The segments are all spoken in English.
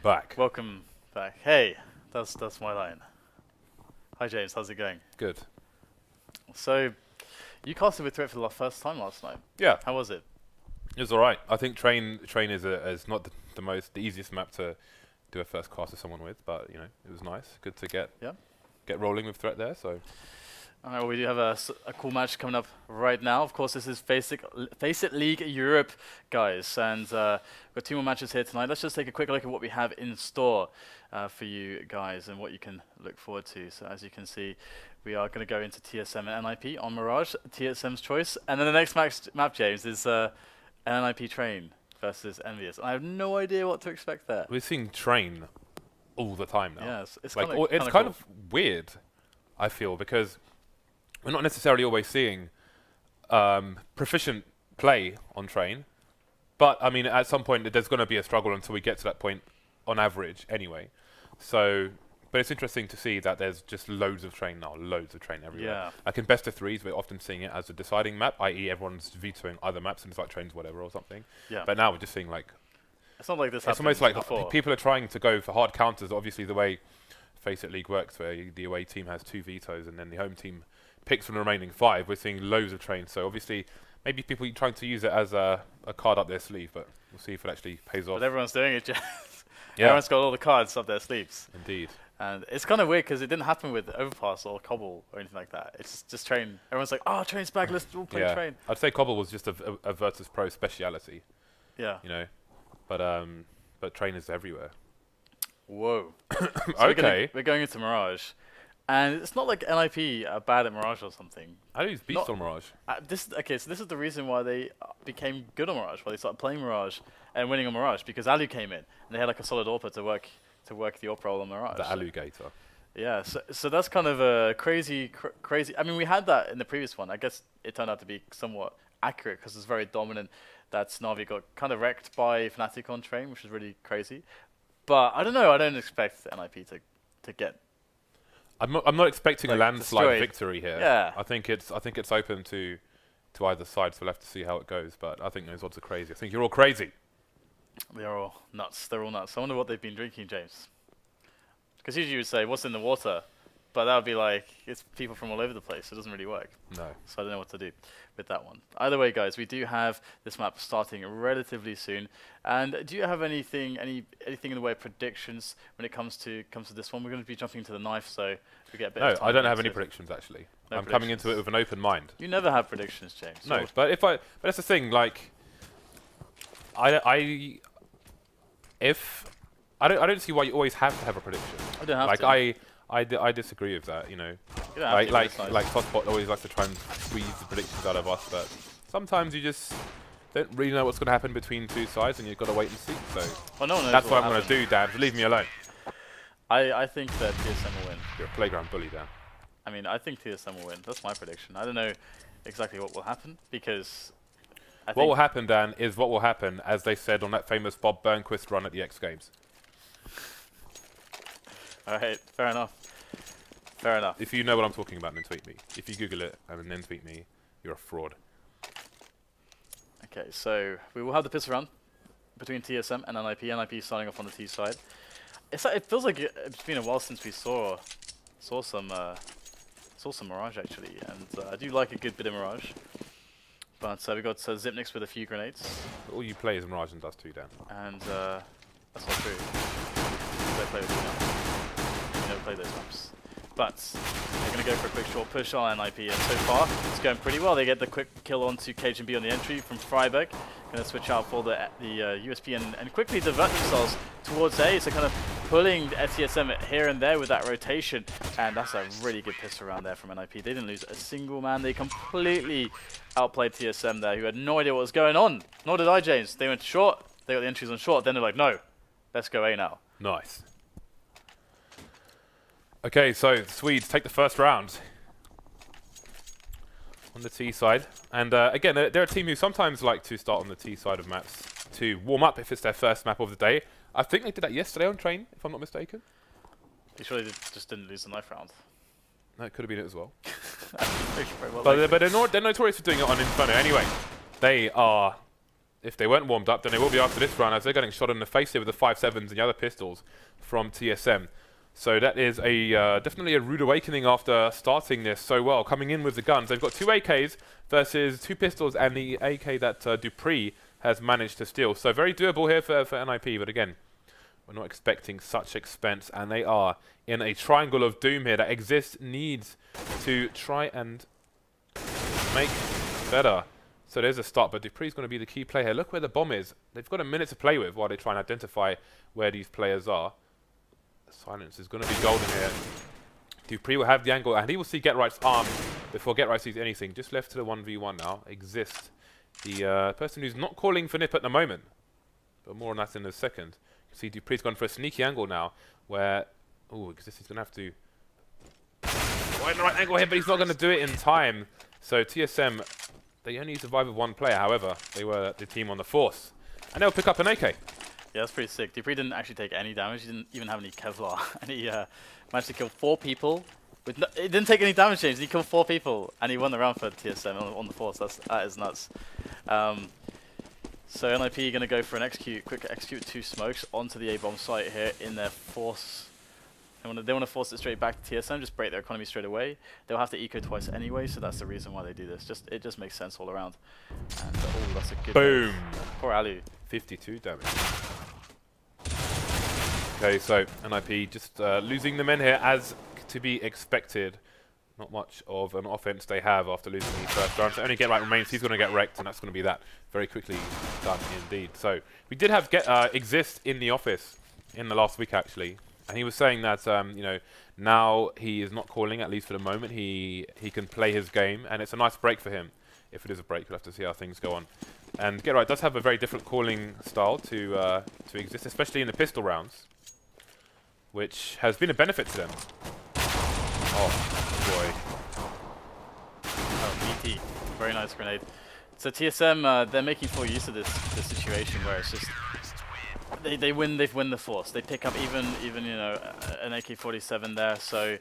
back. Welcome back. Hey, that's my line. Hi James, how's it going? Good. So, you casted with Threat for the first time last night. Yeah. How was it? It was alright. I think train is not the easiest map to do a first cast with someone with, but you know, it was nice. Good to get rolling with Threat there. So. Alright, well, we do have a cool match coming up right now. Of course, this is FACEIT League Europe, guys, and we've got 2 more matches here tonight. Let's just take a quick look at what we have in store for you guys and what you can look forward to. So, as you can see, we are going to go into TSM and NiP on Mirage, TSM's choice, and then the next map, James, is an NiP Train versus Envious. I have no idea what to expect there. We're seeing Train all the time now. Yeah, it's like kind cool. of weird, I feel, because we're not necessarily always seeing proficient play on Train, but I mean, at some point there's going to be a struggle until we get to that point on average anyway. So, but it's interesting to see that there's just loads of Train now, loads of Train everywhere. Yeah. Like in best of threes, we're often seeing it as a deciding map, i.e. everyone's vetoing other maps and it's like Trains whatever or something. Yeah. But now we're just seeing like, it's not like this. It's almost like people are trying to go for hard counters. Obviously, the way FACEIT League works, where the away team has 2 vetoes and then the home team picks from the remaining 5. We're seeing loads of Trains. So obviously, maybe people are trying to use it as a card up their sleeve, but we'll see if it actually pays off. But everyone's doing it. Yeah. Everyone's got all the cards up their sleeves. Indeed. And it's kind of weird because it didn't happen with Overpass or Cobble or anything like that. It's just Train. Everyone's like, oh, Train's back, let's all play Train. I'd say Cobble was just a Virtus.pro speciality. Yeah. You know, but Train is everywhere. Whoa. Okay. We're going into Mirage. And it's not like NiP are bad at Mirage or something. Allu's beast on Mirage. So this is the reason why they became good on Mirage, why they started playing Mirage and winning on Mirage, because Allu came in and they had like a solid AWPer to work the AWP role on Mirage. The Alligator. Yeah, so that's kind of a crazy. I mean, we had that in the previous one. I guess it turned out to be somewhat accurate because it's very dominant. That Navi got kind of wrecked by Fnatic on Train, which is really crazy. But I don't know. I don't expect NiP to get. I'm not expecting a landslide victory here. Yeah. I think it's open to either side, so we'll have to see how it goes. But I think those odds are crazy. I think you're all crazy. They're all nuts. They're all nuts. I wonder what they've been drinking, James. Because usually you would say, what's in the water? But that would be like, it's people from all over the place. So it doesn't really work. No. So I don't know what to do with that one. Either way, guys, we do have this map starting relatively soon. And do you have anything in the way of predictions when it comes to this one? We're going to be jumping into the knife, so we get a bit of time. No, I don't have any predictions, actually. I'm coming into it with an open mind. You never have predictions, James. No, but that's the thing, like, I don't see why you always have to have a prediction. I don't have to. Like, I disagree with that, you know. Like Tosspot always likes to try and squeeze the predictions out of us, but sometimes you just don't really know what's going to happen between 2 sides, and you've got to wait and see. So that's what I'm going to do, Dan. Leave me alone. I think that TSM will win. You're a playground bully, Dan. I mean, I think TSM will win. That's my prediction. I don't know exactly what will happen because. What will happen, Dan, is what will happen, as they said on that famous Bob Burnquist run at the X Games. Alright, fair enough. Fair enough. If you know what I'm talking about, then tweet me. If you Google it and then tweet me, you're a fraud. Okay, so we will have the piss round between TSM and NiP. NiP starting off on the T side. It feels like it's been a while since we saw some Mirage actually, and I do like a good bit of Mirage. But we got Zipnix with a few grenades. All you play is Mirage and does too, Dan. And that's not true. They play with you never play those maps. But they're going to go for a quick short push on NiP, and so far it's going pretty well. They get the quick kill onto cajunb on the entry from Friberg. Going to switch out for the USP and quickly divert themselves towards A. So kind of pulling TSM here and there with that rotation. And that's a really good piss around there from NiP. They didn't lose a single man. They completely outplayed TSM there, who had no idea what was going on. Nor did I, James. They went short. They got the entries on short. Then they're like, no, let's go A now. Nice. Okay, so the Swedes take the first round on the T side. And again, they're a team who sometimes like to start on the T side of maps to warm up if it's their first map of the day. I think they did that yesterday on Train, if I'm not mistaken. You sure they just didn't lose the knife round? No, it could have been it as well. But they're notorious for doing it on Inferno anyway. They are if they weren't warmed up, then they will be after this round, as they're getting shot in the face here with the 5.7s and the other pistols from TSM. So that is a definitely a rude awakening after starting this so well, coming in with the guns. They've got 2 AKs versus 2 pistols and the AK that dupreeh has managed to steal. So very doable here for NiP, but again, we're not expecting such expense, and they are in a triangle of doom here that Xizt needs to try and make better. So there's a start, but dupreeh's going to be the key player here. Look where the bomb is. They've got a minute to play with while they try and identify where these players are. Silence is going to be golden here. dupreeh will have the angle, and he will see GetRight's arm before GetRight sees anything. Just left to the 1v1 now. Xizt, the person who's not calling for NiP at the moment, but more on that in a second. You see dupreeh's gone for a sneaky angle now, where Xizt is going to have to right in the right angle here, but he's not going to do it in time. So TSM, they only survive with 1 player. However, they were the team on the force, and they'll pick up an AK. Yeah, that's pretty sick. dupreeh didn't actually take any damage. He didn't even have any Kevlar, and he managed to kill 4 people. With it didn't take any damage change. He killed 4 people, and he won the round for TSM on the force. That is nuts. So NiP going to go for an quick execute 2 smokes onto the A-bomb site here in their force. They want to force it straight back to TSM, just break their economy straight away. They'll have to eco twice anyway, so that's the reason why they do this. It just makes sense all around. And that's a good boom. Poor allu. 52 damage. Okay, so NiP just losing the men here as to be expected. Not much of an offense they have after losing the first round. So only GetRight remains. He's going to get wrecked, and that's going to be that. Very quickly done indeed. So we did have Xizt in the office in the last week, actually. And he was saying that, you know, now he is not calling, at least for the moment. He can play his game, and it's a nice break for him. If it is a break, we'll have to see how things go on. And GetRight does have a very different calling style to Xizt, especially in the pistol rounds, which has been a benefit to them. Oh, boy. Oh, BT. Very nice grenade. So TSM, they're making full use of this situation where it's just they win the force. They pick up even you know an AK-47 there, so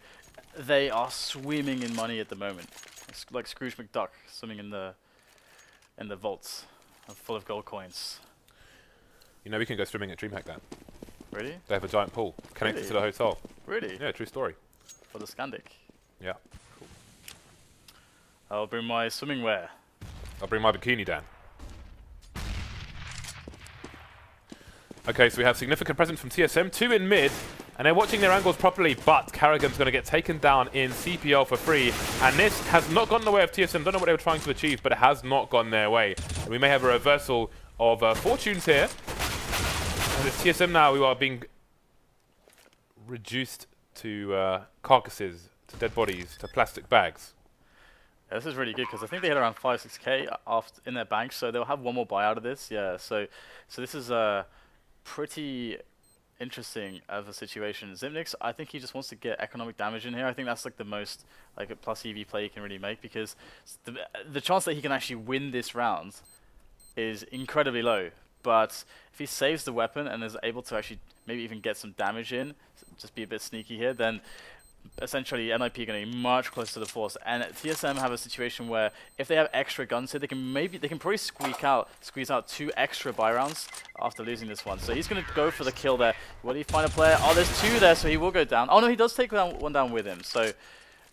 they are swimming in money at the moment. It's like Scrooge McDuck swimming in the vaults full of gold coins. You know, we can go swimming at DreamHack then. Really? They have a giant pool connected to the hotel. Really? Yeah, true story. For the Scandic. Yeah. Cool. I'll bring my swimming wear. I'll bring my bikini down. Okay, so we have significant presence from TSM, 2 in mid, and they're watching their angles properly, but karrigan's going to get taken down in CPL for free, and this has not gone the way of TSM. Don't know what they were trying to achieve, but it has not gone their way. And we may have a reversal of fortunes here. And it's TSM now who are being reduced to carcasses, to dead bodies, to plastic bags. Yeah, this is really good because I think they had around 5-6k after in their bank, so they'll have 1 more buy out of this. Yeah, so this is pretty interesting of a situation. Ximnix, I think he just wants to get economic damage in here. I think that's like the most like a plus EV play he can really make, because the chance that he can actually win this round is incredibly low. But if he saves the weapon and is able to actually maybe even get some damage in, just be a bit sneaky here, then essentially NiP are going to be much closer to the force. And TSM have a situation where if they have extra guns here, they can probably squeeze out 2 extra buy rounds after losing this one. So he's going to go for the kill there. Will he find a player? Oh, there's 2 there, so he will go down. Oh no, he does take one down with him. So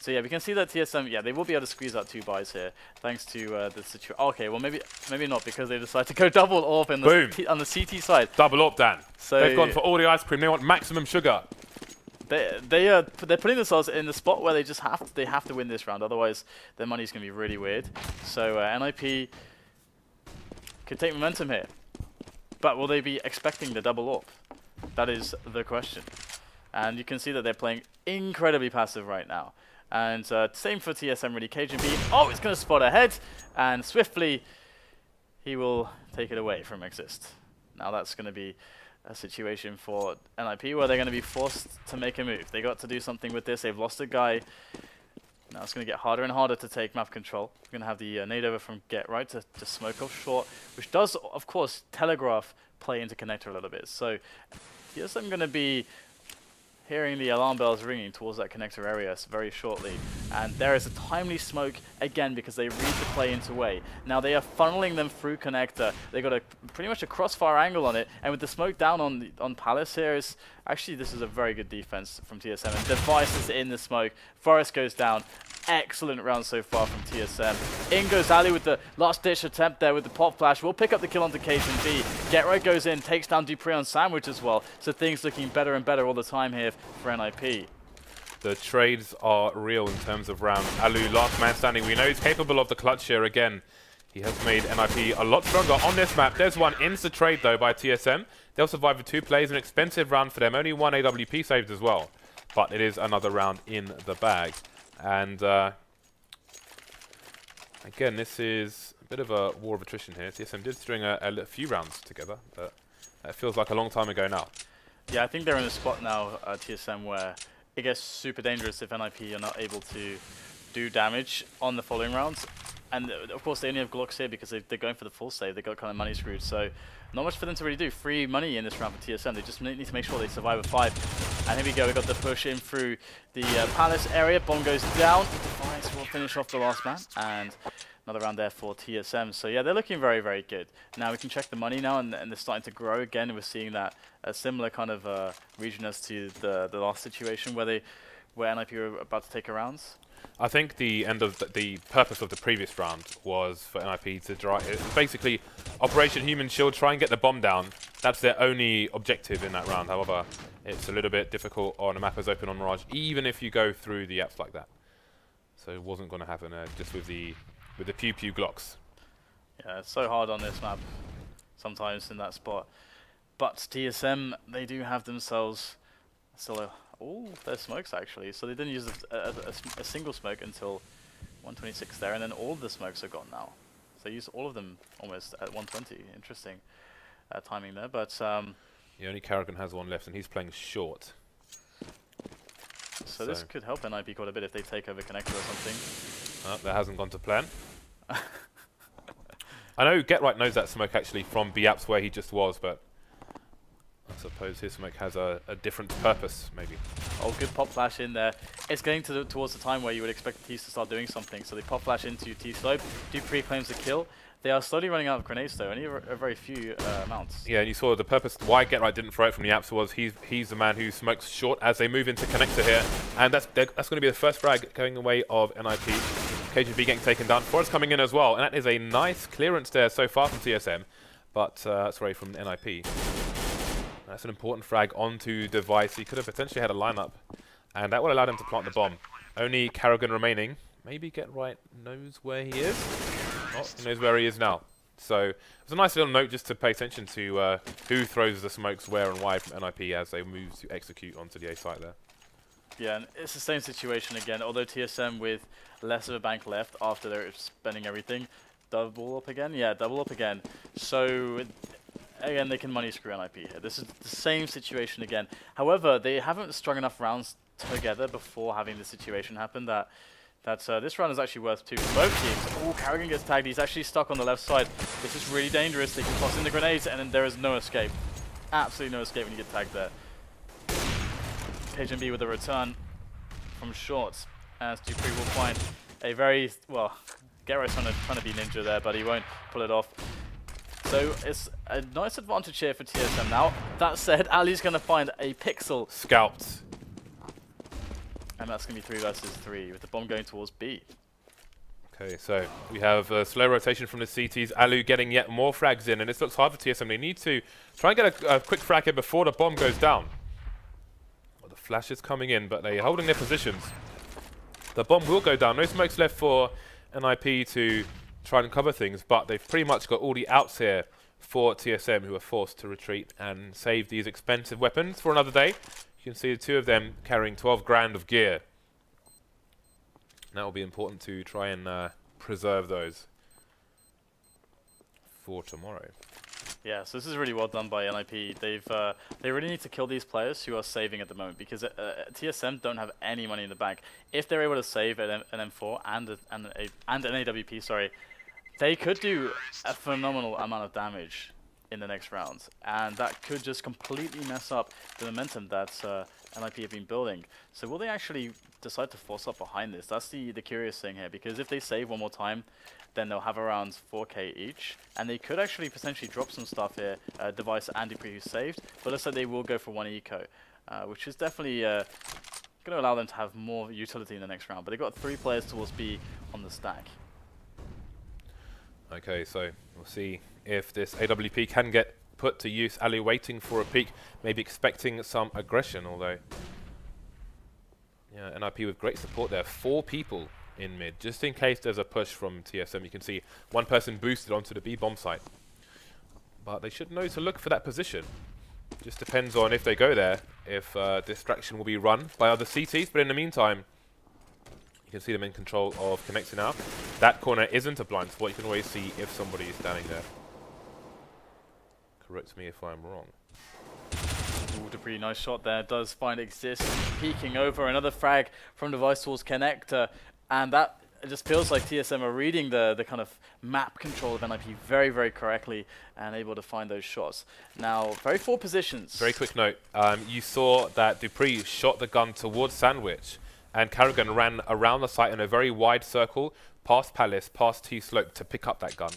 yeah, we can see that TSM, yeah, they will be able to squeeze out 2 buys here, thanks to the situation. Okay, well maybe not, because they decide to go double AWP on the CT side. Double AWP, Dan. So they've gone for all the ice cream. They want maximum sugar. They're putting themselves in the spot where they have to win this round, otherwise their money's going to be really weird. So NiP could take momentum here, but will they be expecting the double AWP? That is the question. And you can see that they're playing incredibly passive right now. And same for TSM really. cajunb, oh, it's going to spot ahead, and swiftly he will take it away from Xizt. Now that's going to be a situation for NiP where they're going to be forced to make a move. They got to do something with this. They've lost a guy. Now it's going to get harder and harder to take map control. We're going to have the nade over from GetRight to smoke off short, which does, of course, telegraph play into connector a little bit. So TSM going to be hearing the alarm bells ringing towards that connector area very shortly. And there is a timely smoke again because they read the play into way. Now they are funneling them through connector. They got pretty much a crossfire angle on it, and with the smoke down on Palace here, is actually this is a very good defense from TSM. And Device is in the smoke. Forest goes down. Excellent round so far from TSM. In goes allu with the last ditch attempt there with the pop flash. We'll pick up the kill onto cajunb. Get Right goes in, takes down dupreeh on sandwich as well. So things looking better and better all the time here for NiP. The trades are real in terms of round. Allu, last man standing. We know he's capable of the clutch here again. He has made NiP a lot stronger on this map. There's one insta-trade though by TSM. They'll survive with 2 plays. An expensive round for them. Only 1 AWP saved as well. But it is another round in the bag. And again, this is a bit of a war of attrition here. TSM did string a few rounds together, but it feels like a long time ago now. Yeah, I think they're in a spot now, TSM, where it gets super dangerous if NiP are not able to do damage on the following rounds. And of course, they only have Glocks here because they're going for the full save. They got kind of money screwed, so not much for them to really do. Free money in this round for TSM. They just need to make sure they survive a 5. And here we go. We got the push in through the Palace area. Bomb goes down. Device will finish off the last man, and another round there for TSM. So yeah, they're looking very, very good. Now we can check the money now, and they're starting to grow again. We're seeing that a similar kind of region as to the last situation where NiP were about to take a rounds. I think the end of the purpose of the previous round was for NiP to basically Operation Human Shield, try and get the bomb down. That's their only objective in that round. However, it's a little bit difficult on a map as open on Mirage, even if you go through the apps like that. So it wasn't going to happen just with the pew pew Glocks. Yeah, it's so hard on this map sometimes in that spot. But TSM, they do have themselves still a... Oh, there's smokes actually. So they didn't use a single smoke until 126 there, and then all of the smokes are gone now. So they used all of them almost at 120. Interesting timing there, but... yeah, only karrigan has one left, and he's playing short. So this could help NiP quite a bit if they take over connector or something. That hasn't gone to plan. I know Get Right knows that smoke actually from B-Apps where he just was, but I suppose his smoke has a different purpose, maybe. Oh, good pop flash in there. It's getting towards the time where you would expect the T's to start doing something. So they pop flash into T-slope. dupreeh claims the kill. They are slowly running out of grenades though, only a very few amounts. Yeah, and you saw the purpose why Get Right didn't throw it from the apps was he's the man who smokes short as they move into connector here. And that's going to be the first frag going away of NiP. cajunb getting taken down. Forest coming in as well. And that is a nice clearance there so far from TSM. But, sorry, from NiP. That's an important frag onto Device. He could have potentially had a lineup, and that would allow him to plant the bomb. Only karrigan remaining. Maybe Get Right knows where he is. Oh, he knows where he is now. So it's a nice little note just to pay attention to who throws the smokes where and why from NiP as they move to execute onto the A site there. Yeah, and it's the same situation again, although TSM with less of a bank left after they're spending everything. Double up again? Yeah, double up again. So... again, they can money screw NiP here. This is the same situation again. However, they haven't strung enough rounds together before having this situation happen that this round is actually worth 2 for both teams. Oh, karrigan gets tagged. He's actually stuck on the left side. This is really dangerous. They can toss in the grenades, and then there is no escape. Absolutely no escape when you get tagged there. cajunb with a return from short, as dupreeh will find a very, well, Get Right's trying to be ninja there, but he won't pull it off. So it's a nice advantage here for TSM now. That said, Ali's going to find a pixel. Scouts. And that's going to be 3 versus 3 with the bomb going towards B. Okay, so we have a slow rotation from the CTs. Allu getting yet more frags in, and this looks hard for TSM. They need to try and get a quick frag here before the bomb goes down. Well, the flash is coming in, but they're holding their positions. The bomb will go down. No smokes left for NiP to try and cover things, but they've pretty much got all the outs here for TSM, who are forced to retreat and save these expensive weapons for another day. You can see the 2 of them carrying 12 grand of gear. That will be important to try and preserve those for tomorrow. Yeah, so this is really well done by NiP. They really need to kill these players who are saving at the moment, because TSM don't have any money in the bank. If they're able to save an M4 and an AWP, sorry, they could do a phenomenal amount of damage in the next round, and that could just completely mess up the momentum that NiP have been building. So will they actually decide to force up behind this? That's the curious thing here, because if they save one more time, then they'll have around 4k each, and they could actually potentially drop some stuff here, Device and dupreeh who saved, but looks like they will go for 1 eco, which is definitely going to allow them to have more utility in the next round. But they've got 3 players towards B on the stack. Okay, so we'll see if this AWP can get put to use. Allu waiting for a peek, maybe expecting some aggression, although... Yeah, NiP with great support there. 4 people in mid, just in case there's a push from TSM. You can see 1 person boosted onto the B bomb site. But they should know to look for that position. Just depends on if they go there, if distraction will be run by other CTs. But in the meantime, you can see them in control of connecting now. That corner isn't a blind spot. You can always see if somebody is standing there. Correct me if I'm wrong. Ooh, dupreeh, nice shot there. Does find Xizt peeking over. Another frag from Device towards connector. And that it just feels like TSM are reading the kind of map control of NiP very, very correctly and able to find those shots. Now, very forward positions. Very quick note. You saw that dupreeh shot the gun towards Sandwich, and karrigan ran around the site in a very wide circle, past Palace, past T-Slope to pick up that gun,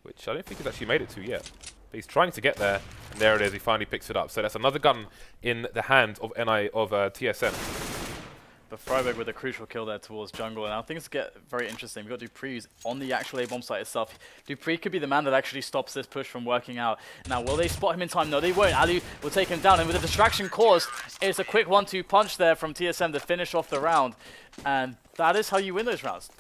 which I don't think he's actually made it to yet. But he's trying to get there, and there it is. He finally picks it up. So that's another gun in the hands of TSM. But Friberg with a crucial kill there towards jungle, and now things get very interesting. We've got dupreeh on the actual A-bomb site itself. dupreeh could be the man that actually stops this push from working out. Now, will they spot him in time? No, they won't. Allu will take him down, and with the distraction caused, it's a quick 1-2 punch there from TSM to finish off the round. And that is how you win those rounds.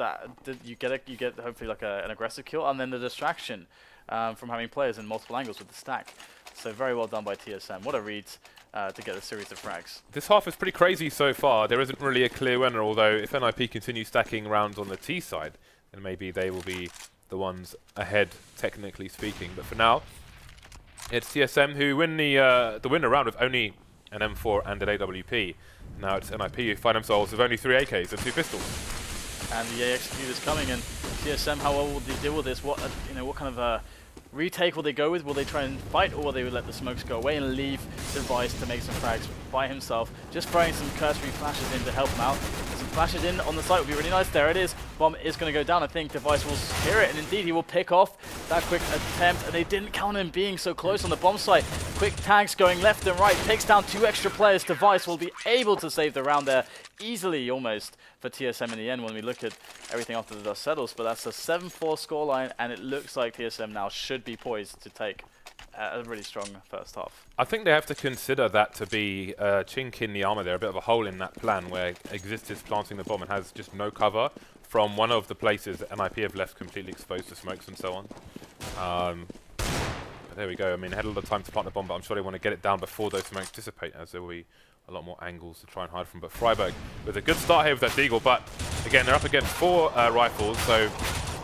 You get hopefully like an aggressive kill, and then the distraction from having players in multiple angles with the stack. So very well done by TSM. What a read to get a series of frags. This half is pretty crazy so far. There isn't really a clear winner, although if NiP continues stacking rounds on the T side, then maybe they will be the ones ahead, technically speaking. But for now, it's TSM who win the winner round with only an M4 and an AWP. Now it's NiP who find themselves with only 3 AKs and 2 pistols. And the execute is coming, and TSM, how well will they deal with this? What what kind of retake will they go with? Will they try and fight, or will they let the smokes go away and leave Device to make some frags by himself? Just throwing some cursory flashes in to help him out. Some flashes in on the site would be really nice. There it is. Bomb is going to go down. I think Device will hear it, and indeed he will pick off that quick attempt. And they didn't count him being so close on the bomb site. Quick tags going left and right. Takes down 2 extra players. Device will be able to save the round there easily, almost, for TSM in the end when we look at everything after the dust settles. But that's a 7-4 scoreline, and it looks like TSM now should be poised to take a really strong first half. I think they have to consider that to be a chink in the armor there, a bit of a hole in that plan where Xizt is planting the bomb and has just no cover from one of the places that NiP have left completely exposed to smokes and so on. But there we go. I mean, they had a lot of time to plant the bomb, but I'm sure they want to get it down before those smokes dissipate, as there will be a lot more angles to try and hide from. But Friberg with a good start here with that deagle, but again, they're up against 4 rifles, so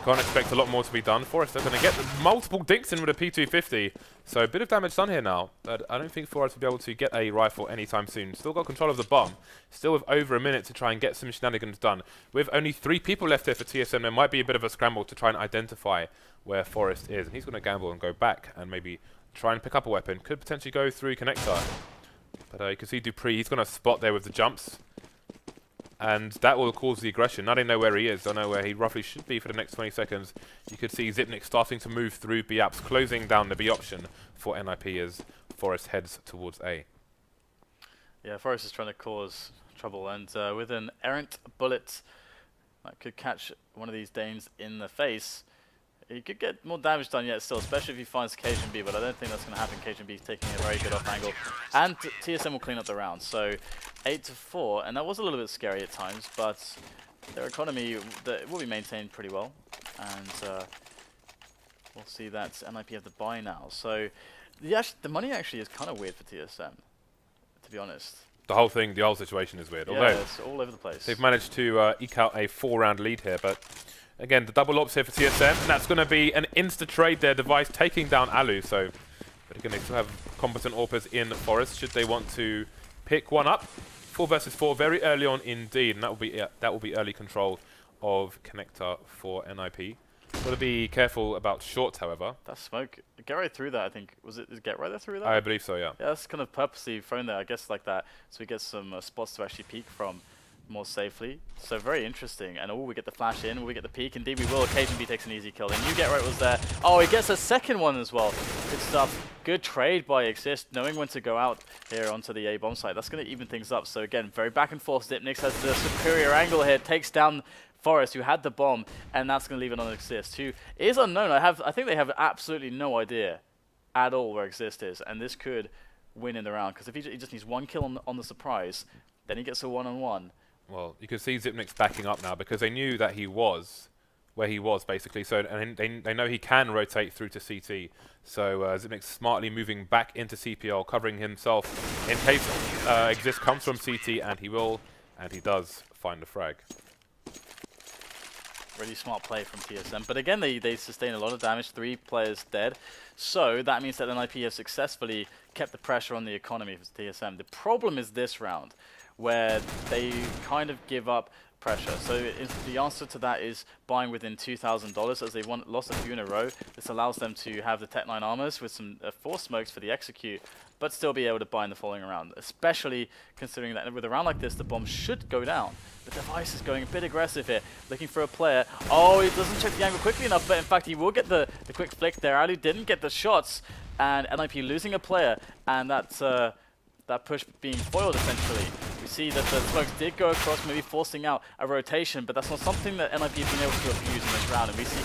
can't expect a lot more to be done. Forest are going to get multiple dinks in with a P250, so a bit of damage done here now. But I don't think Forest will be able to get a rifle anytime soon. Still got control of the bomb, still with over a minute to try and get some shenanigans done. With only 3 people left here for TSM, there might be a bit of a scramble to try and identify where Forest is. And he's going to gamble and go back and maybe try and pick up a weapon. Could potentially go through connector. But you can see dupreeh, he's going to spot there with the jumps. And that will cause the aggression. Now they know where he is. They know where he roughly should be for the next 20 seconds. You could see Zipnik starting to move through B apps, closing down the B option for NiP as Forest heads towards A. Yeah, Forest is trying to cause trouble, and with an errant bullet that could catch one of these dames in the face, he could get more damage done yet still, especially if he finds cajunb, but I don't think that's going to happen. cajunb is taking a very good off angle, and TSM will clean up the round. So 8-4, and that was a little bit scary at times, but their economy will be maintained pretty well, and we'll see that NiP have the buy now. So the money actually is kind of weird for TSM, to be honest. The whole thing, the whole situation is weird. Yeah, although it's all over the place. They've managed to eke out a 4-round lead here, but again, the double ops here for TSM, and that's going to be an insta-trade there. Device taking down Allu, so but again, they still have competent AWPers in Forest should they want to pick one up. 4 versus 4 very early on indeed, and that will be early control of connector for NiP. Got to be careful about short, however. That smoke, get right through that, I think. Was it get right there through that? I believe so, yeah. Yeah, that's kind of purposely thrown there, I guess, like that, so we get some spots to actually peek from more safely. So very interesting. And we get the flash in, we get the peek. Indeed, we will. cajunb takes an easy kill. And you get right was there. Oh, he gets a second one as well. Good stuff. Good trade by Xizt, knowing when to go out here onto the A bomb site. That's going to even things up. So again, very back and forth. Xyp9x has the superior angle here, takes down Forest, who had the bomb, and that's going to leave it on Xizt, who is unknown. I think they have absolutely no idea at all where Xizt is, and this could win in the round, because if he just needs one kill on the surprise, then he gets a one-on-one. Well, you can see Xyp9x backing up now because they knew that he was where he was, basically. So and they know he can rotate through to CT. So Xyp9x smartly moving back into CPL, covering himself in case Xizt comes from CT, and he will, and he does find the frag. Really smart play from TSM. But again, they sustain a lot of damage, 3 players dead. So that means that NiP has successfully kept the pressure on the economy for TSM. The problem is this round, where they kind of give up pressure. So if the answer to that is buying within $2,000, as they lost a few in a row. This allows them to have the Tech 9 armors with some 4 smokes for the execute, but still be able to buy in the following round, especially considering that with a round like this, the bomb should go down. The device is going a bit aggressive here, looking for a player. Oh, he doesn't check the angle quickly enough, but in fact he will get the quick flick there. Allu didn't get the shots, and NiP losing a player, and that's that push being foiled essentially. We see that the smokes did go across, maybe forcing out a rotation, but that's not something that NiP have been able to abuse in this round, and we see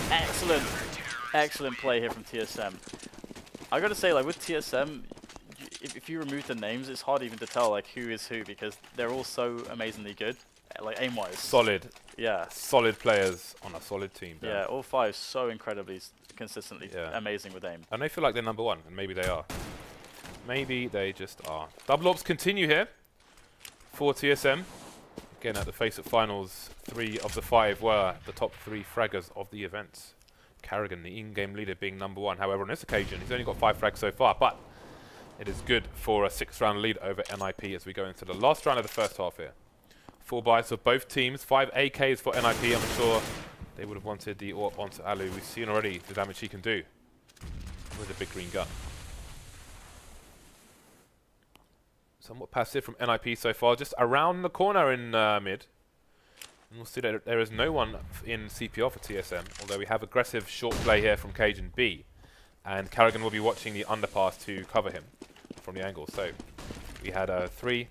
excellent play here from TSM. I gotta say, like with TSM, if you remove the names, it's hard even to tell like who is who, because they're all so amazingly good, like aim-wise. Solid. Yeah. Solid players on a solid team. Yeah, all 5 so incredibly consistently amazing with aim. And they feel like they're number 1, and maybe they are. Maybe they just are. Double ops continue here for TSM. Again, at the FACEIT finals, 3 of the 5 were the top 3 fraggers of the event. karrigan, the in-game leader, being number 1. However, on this occasion, he's only got 5 frags so far, but it is good for a 6-round lead over NiP as we go into the last round of the first half here. 4 buys of both teams, 5 AKs for NiP. I'm sure they would have wanted the AWP onto allu. We've seen already the damage he can do with a big green gun. Somewhat passive from NiP so far, just around the corner in mid. And we'll see that there is no one in CPL for TSM, although we have aggressive short play here from cajunb. And karrigan will be watching the underpass to cover him from the angle. So we had 3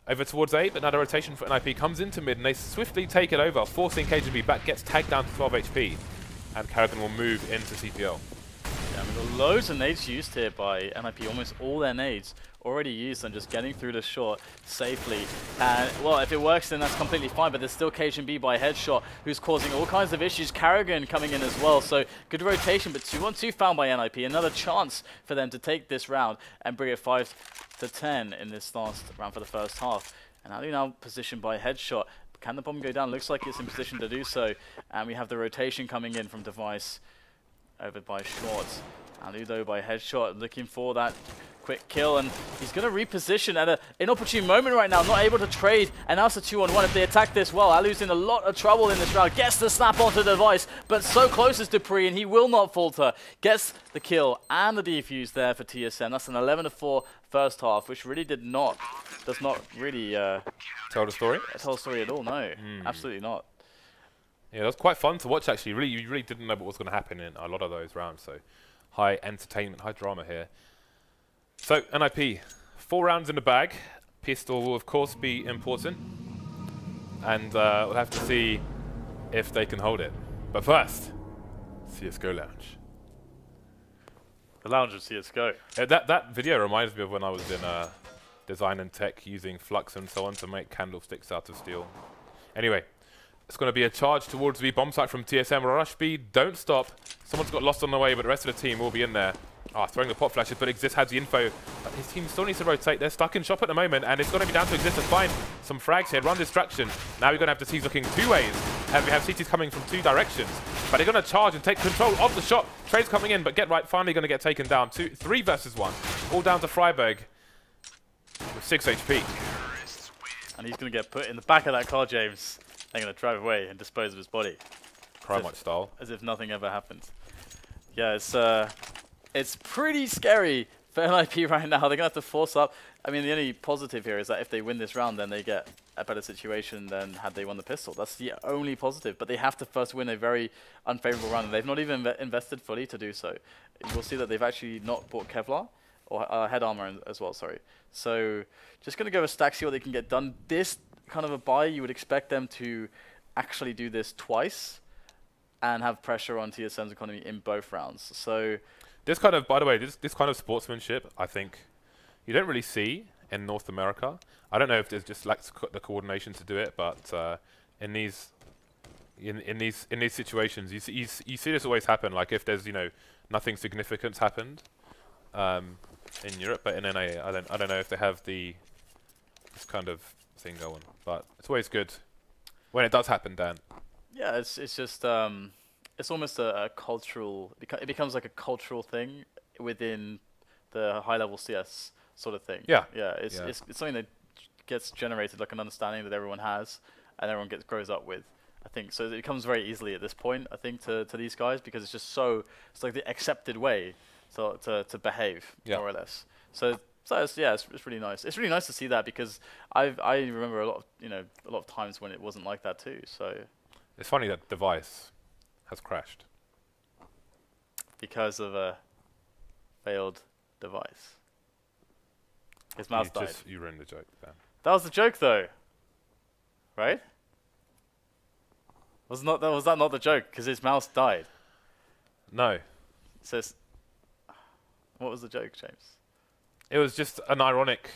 over towards A, but now the rotation for NiP comes into mid, and they swiftly take it over, forcing cajunb back, gets tagged down to 12 HP. And karrigan will move into CPL. Yeah, we've got loads of nades used here by NiP, almost all their nades already used and just getting through the short safely. And well, if it works, then that's completely fine, but there's still cajunb by headshot, who's causing all kinds of issues. karrigan coming in as well, so good rotation, but 2-on-2 found by NiP. Another chance for them to take this round and bring it 5-10 in this last round for the first half. And allu now positioned by headshot. Can the bomb go down? Looks like it's in position to do so. And we have the rotation coming in from device over by short. allu though by headshot, looking for that quick kill, and he's going to reposition at an inopportune moment right now, not able to trade, and now it's a 2-on-1. If they attack this well, allu's in a lot of trouble in this round. Gets the snap onto the device, but so close is dupreeh, and he will not falter. Gets the kill and the defuse there for TSM. That's an 11-4 first half, which really does not really tell the story? Tell the story at all, no. Absolutely not. Yeah, that was quite fun to watch, actually. You really didn't know what was going to happen in a lot of those rounds, so high entertainment, high drama here. So, NiP, 4 rounds in the bag. Pistol will, of course, be important. And we'll have to see if they can hold it. But first, CSGO Lounge. The lounge of CSGO. Yeah, that video reminds me of when I was in design and tech, using flux and so on to make candlesticks out of steel. Anyway, it's going to be a charge towards the bomb site from TSM. Rush B, don't stop. Someone's got lost on the way, but the rest of the team will be in there. Throwing the pot flashes, but Xizt has the info. But his team still needs to rotate. They're stuck in shop at the moment, and it's going to be down to Xizt to find some frags here. Run distraction. Now we're going to have the T's looking 2 ways, and we have CTs coming from 2 directions. But they're going to charge and take control of the shot. Trades coming in, but get right, finally going to get taken down. 3 versus 1. All down to Friberg with 6 HP. And he's going to get put in the back of that car, James. They're going to drive away and dispose of his body. Try much style. As if nothing ever happened. Yeah, it's pretty scary for NiP right now. They're going to have to force up. I mean, the only positive here is that if they win this round, then they get a better situation than had they won the pistol. That's the only positive. But they have to first win a very unfavorable round, and they've not even invested fully to do so. You'll see that they've actually not bought Kevlar, or head armor as well, sorry. So just going to go with stack, see what they can get done. This kind of a buy, you would expect them to actually do this twice and have pressure on TSM's economy in both rounds. So this kind of, by the way, this kind of sportsmanship, I think, you don't really see in North America. I don't know if there's just like the coordination to do it, but in these situations, you see this always happen. Like if there's nothing significant happened in Europe, but in NA, I don't know if they have this kind of thing going. But it's always good when it does happen, Dan. Yeah, it's just it's almost a cultural. It becomes like a cultural thing within the high-level CS sort of thing. Yeah, yeah. It's something that gets generated, like an understanding that everyone has, and everyone grows up with. I think so. It comes very easily at this point. I think to these guys, because it's just it's like the accepted way to behave, more or less. So it's really nice. It's really nice to see that, because I remember a lot of times when it wasn't like that too. So it's funny that device has crashed because of a failed device. His mouse died. You ruined the joke, Dan. That was the joke, though, right? Was that not the joke? Because his mouse died. No. So what was the joke, James? It was just an ironic.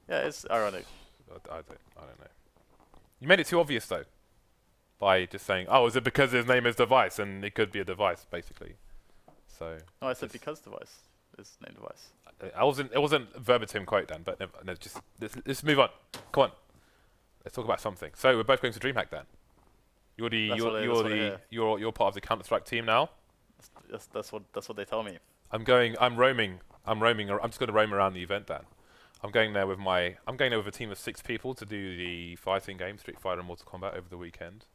Yeah, it's ironic. I don't know. You made it too obvious though, by just saying, "Oh, is it because his name is Device?" And it could be a device, basically. So. No, I said because Device is named Device. It wasn't verbatim quote, Dan. But no, just let's move on. Come on. Let's talk about something. So we're both going to DreamHack, Dan. You're part of the Counter-Strike team now. That's what they tell me. I'm roaming. I'm just going to roam around the event, Dan. I'm going there with a team of 6 people to do the fighting game, Street Fighter and Mortal Kombat, over the weekend.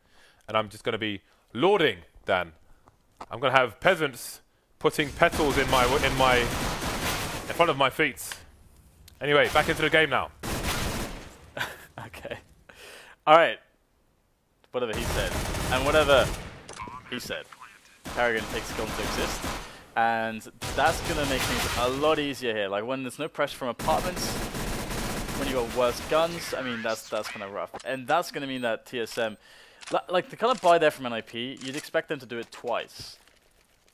And I'm just going to be lording, Dan. I'm going to have peasants putting petals in front of my feet. Anyway, back into the game now. Okay. All right. Whatever he said, and whatever he said, karrigan takes gun to Xizt, and that's gonna make things a lot easier here. Like when there's no pressure from apartments, when you got worse guns, I mean that's kind of rough, and that's gonna mean that TSM, like the kind of buy there from NiP, you'd expect them to do it twice,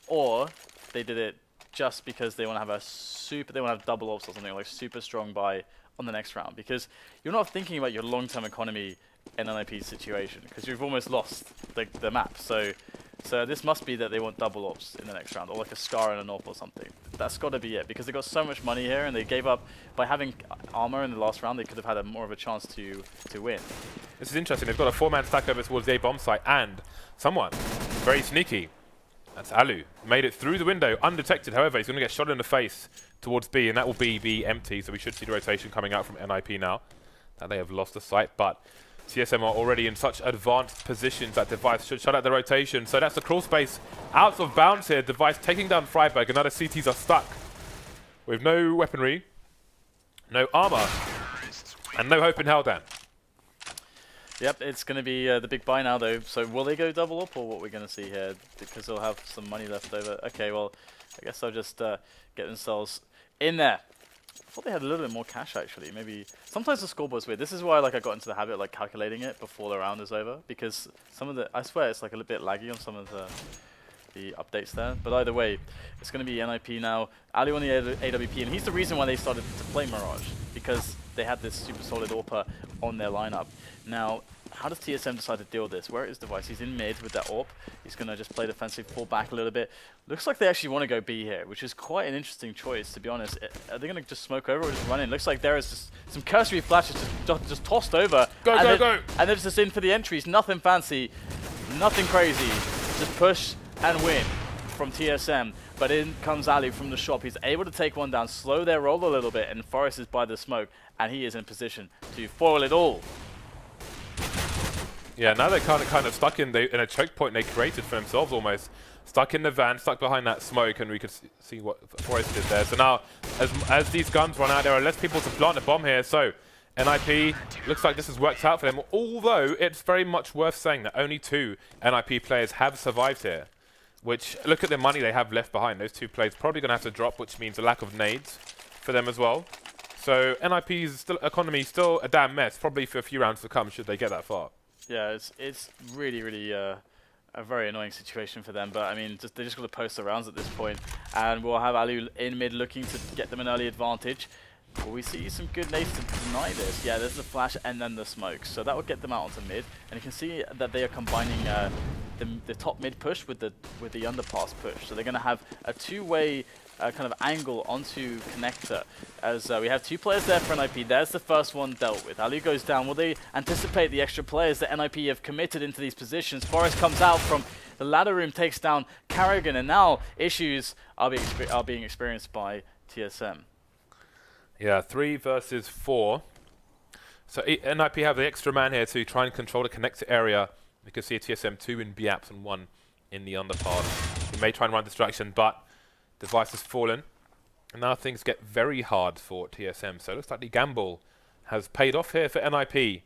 or they did it just because they want to have double ops or something, like super strong buy on the next round, because you're not thinking about your long-term economy in an NiP situation, because you've almost lost the map. So this must be that they want double ops in the next round, or like a Scar and an AWP or something. That's got to be it, because they got so much money here, and they gave up by having armor in the last round. They could have had more of a chance to win. This is interesting. They've got a 4-man stack over towards the A bomb site, and someone very sneaky. That's Allu. Made it through the window, undetected. However, he's going to get shot in the face towards B, and that will be empty. So we should see the rotation coming out from NiP now. That they have lost the site, but TSM are already in such advanced positions that Device should shut out the rotation. So that's the crawl space out of bounds here. Device taking down Friberg. Another CTs are stuck with no weaponry, no armor, and no hope in hell, Dan. Yep, it's going to be the big buy now, though. So will they go double up, or what we're going to see here? Because they'll have some money left over. Okay, well, I guess they'll just get themselves in there. I thought they had a little bit more cash, actually. Maybe sometimes the scoreboard's weird. This is why I got into the habit of calculating it before the round is over, because I swear it's a little bit laggy on some of the updates there. But either way, it's going to be NiP now. Allu on the AWP, and he's the reason why they started to play Mirage, because they had this super solid AWPer on their lineup. Now, how does TSM decide to deal with this? Where is Device? He's in mid with that AWP. He's going to just play defensive, fall back a little bit. Looks like they actually want to go B here, which is quite an interesting choice, to be honest. Are they going to just smoke over or just run in? Looks like there is just some cursory flashes just tossed over. Go! And they're just in for the entries. Nothing fancy, nothing crazy. Just push and win from TSM. But in comes Allu from the shop. He's able to take one down, slow their roll a little bit, and Forrest is by the smoke, and he is in position to foil it all. Yeah, now they're kind of stuck in a choke point they created for themselves almost. Stuck in the van, stuck behind that smoke, and we could see what Forest did there. So now, as these guns run out, there are less people to plant a bomb here. So NiP looks like this has worked out for them. Although it's very much worth saying that only 2 NiP players have survived here. Which, look at the money they have left behind. Those 2 players probably going to have to drop, which means a lack of nades for them as well. So NiP's economy still a damn mess, probably for a few rounds to come should they get that far. Yeah, it's really a very annoying situation for them. But I mean, they just got to post the rounds at this point, and we'll have allu in mid looking to get them an early advantage. Will we see some good nades to deny this? Yeah, there's the flash and then the smoke, so that will get them out onto mid. And you can see that they are combining the top mid push with the underpass push. So they're going to have a two-way kind of angle onto connector. As we have 2 players there for NiP. There's the first one dealt with. Allu goes down. Will they anticipate the extra players that NiP have committed into these positions? Forest comes out from the ladder room, takes down karrigan, and now issues are being experienced by TSM. Yeah, 3 versus 4. So NiP have the extra man here to try and control the connector area. We can see a TSM 2 in B-apps and 1 in the underpass. He may try and run distraction, but device has fallen. And now things get very hard for TSM. So it looks like the gamble has paid off here for NiP.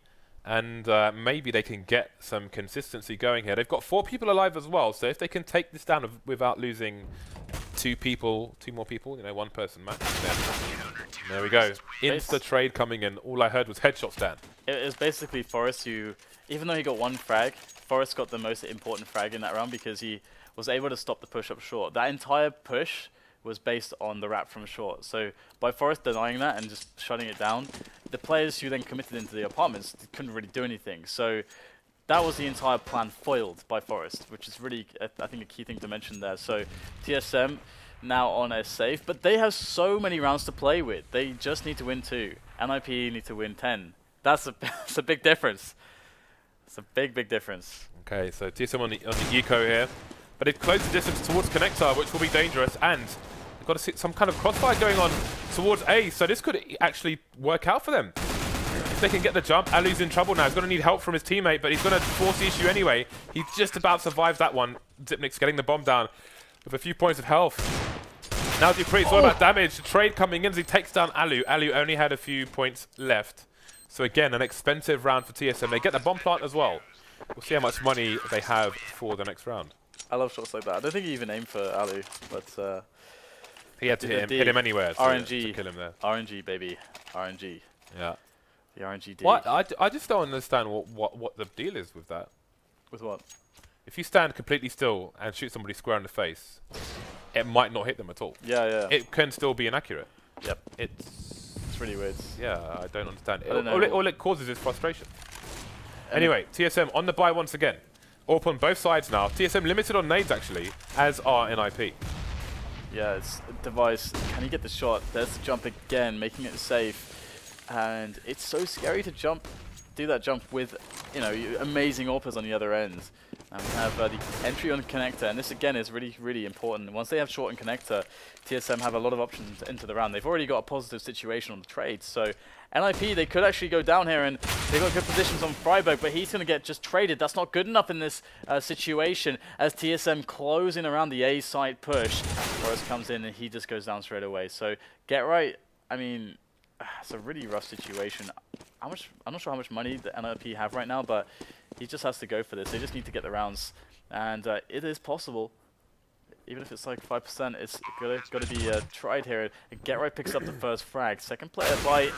And maybe they can get some consistency going here. They've got 4 people alive as well. So if they can take this down without losing 2 more people, you know, 1 person max. There we go. Insta trade coming in. All I heard was headshots, Dan. It was basically Forest who, even though he got 1 frag, Forest got the most important frag in that round because he was able to stop the push up short. That entire push was based on the wrap from short. So by Forest denying that and just shutting it down, the players who then committed into the apartments couldn't really do anything. So that was the entire plan foiled by Forest, which is really, I think, a key thing to mention there. So TSM now on a safe, but they have so many rounds to play with. They just need to win 2. NiP need to win 10. That's a big difference. It's a big difference. Okay, so TSM on the eco here, but they've closed the distance towards connector, which will be dangerous, and they've got to see some kind of crossfire going on towards A, so this could actually work out for them. If they can get the jump, allu's in trouble now. He's going to need help from his teammate, but he's going to force the issue anyway. He just about survives that one. Zipnik's getting the bomb down with a few points of health. Now dupreeh, it's all about damage. The trade coming in as he takes down allu. Allu only had a few points left. So again, an expensive round for TSM. They get the bomb plant as well. We'll see how much money they have for the next round. I love shots like that. I don't think he even aimed for allu, but he had to hit him anywhere RNG, to kill him there. RNG, baby. RNG. Yeah. The RNG D. What? I just don't understand what the deal is with that. With what? If you stand completely still and shoot somebody square in the face, it might not hit them at all. Yeah. It can still be inaccurate. Yep. It's really weird. Yeah, I don't understand. All it causes is frustration. Anyway, TSM on the buy once again. Up on both sides now. TSM limited on nades actually, as are NiP. Yeah, it's a device. Can he get the shot? There's the jump again, making it safe. And it's so scary to do that jump with, you know, amazing AWPers on the other end. And we have the entry on connector, and this again is really important. Once they have short and connector, TSM have a lot of options into the round. They've already got a positive situation on the trade, so NiP, they could actually go down here, and they've got good positions on Friberg, but he's going to get just traded. That's not good enough in this situation, as TSM closing around the A side push. Forrest comes in, and he just goes down straight away. So get right, I mean, it's a really rough situation. I'm not sure how much money the NiP have right now, but he just has to go for this. They just need to get the rounds, and it is possible. Even if it's like 5%, it's got to be tried here. And Get Right picks up the first frag. Second player by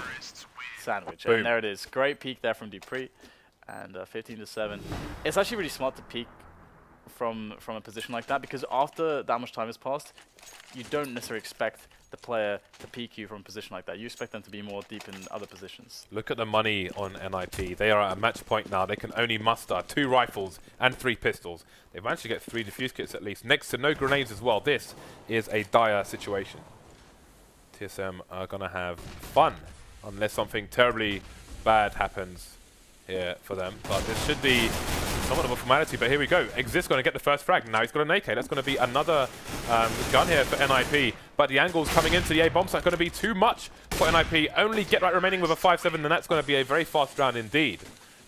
Sandwich. Boom. And there it is. Great peek there from dupreeh. And 15-7. It's actually really smart to peek from a position like that, because after that much time has passed, you don't necessarily expect the player to peek you from a position like that. You expect them to be more deep in other positions. Look at the money on NiP. They are at a match point now. They can only muster 2 rifles and 3 pistols. They've managed to get 3 defuse kits at least, next to no grenades as well. This is a dire situation. TSM are going to have fun unless something terribly bad happens here for them. But this should be somewhat of a formality, but here we go. Xizt going to get the first frag. Now he's got an AK. That's going to be another gun here for NiP. But the angles coming into the A bomb site are going to be too much for NiP. Only Get Right remaining with a 5-7, and that's going to be a very fast round indeed.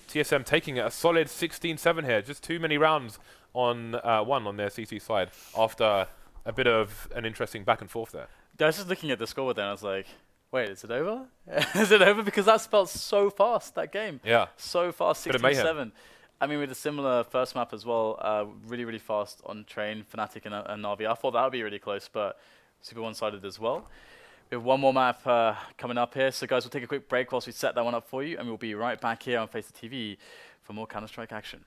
TSM taking it a solid 16-7 here. Just too many rounds on one on their CT side after a bit of an interesting back and forth there. I was just looking at the score then, I was like, wait, is it over? Is it over? Because that felt so fast, that game. Yeah. So fast, 16-7. I mean, with a similar first map as well, really, really fast on train, Fnatic and Na'Vi. I thought that would be really close, but super one-sided as well. We have one more map coming up here. So guys, we'll take a quick break whilst we set that one up for you, and we'll be right back here on FACEIT TV for more Counter-Strike action.